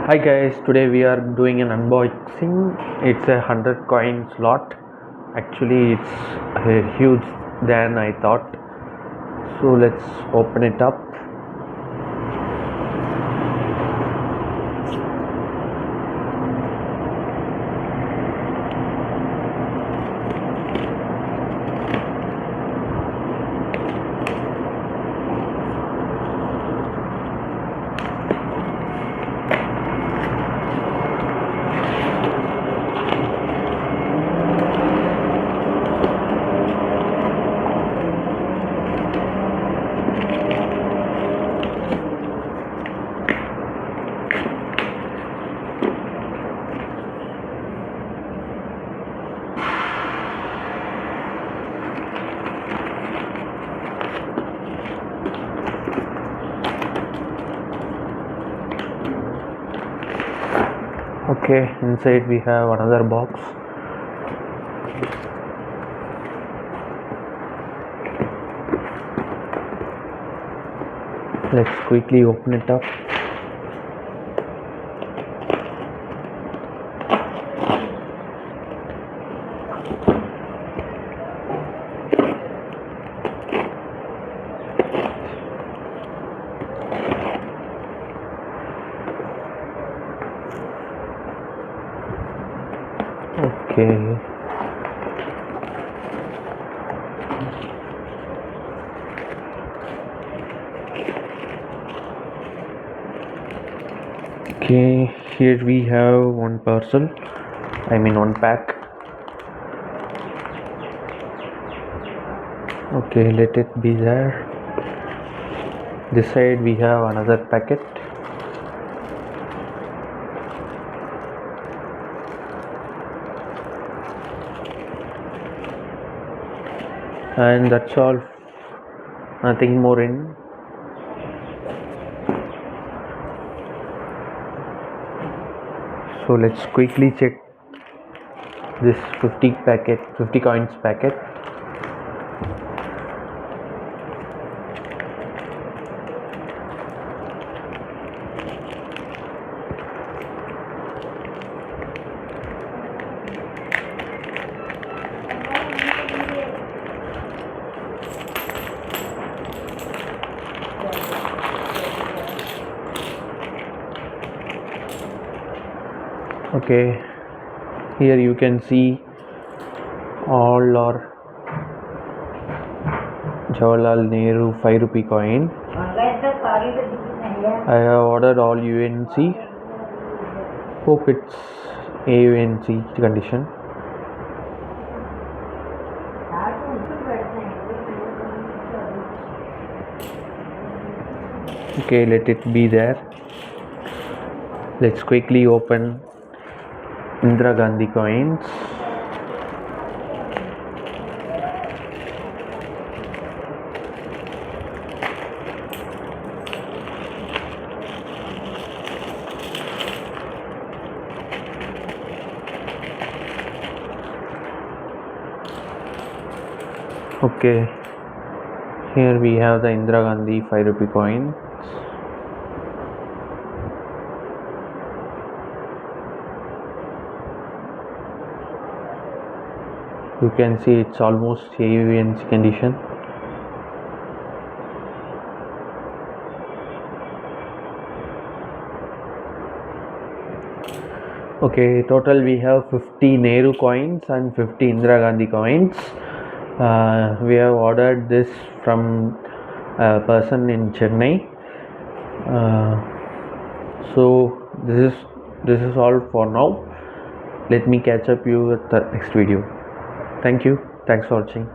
Hi guys, today we are doing an unboxing. It's a 100 coin slot. Actually, it's huge than I thought. So let's open it up. Okay, inside we have another box. Let's quickly open it up. Okay. Okay, here we have one parcel. One pack. Okay, let it be there. This side we have another packet. And that's all, nothing more in. So let's quickly check this 50 coins packet. Okay, here you can see all our Jawaharlal Nehru 5 rupee coin. I have ordered all UNC. Hope it's AUNC condition. Okay, let it be there. Let's quickly open Indira Gandhi coins. Okay, here we have the Indira Gandhi 5 rupee coin. You can see it's almost AUNC condition. Okay, total we have 50 Nehru coins and 50 Indira Gandhi coins. We have ordered this from a person in Chennai. So this is all for now. Let me catch up you with the next video. Thank you. Thanks for watching.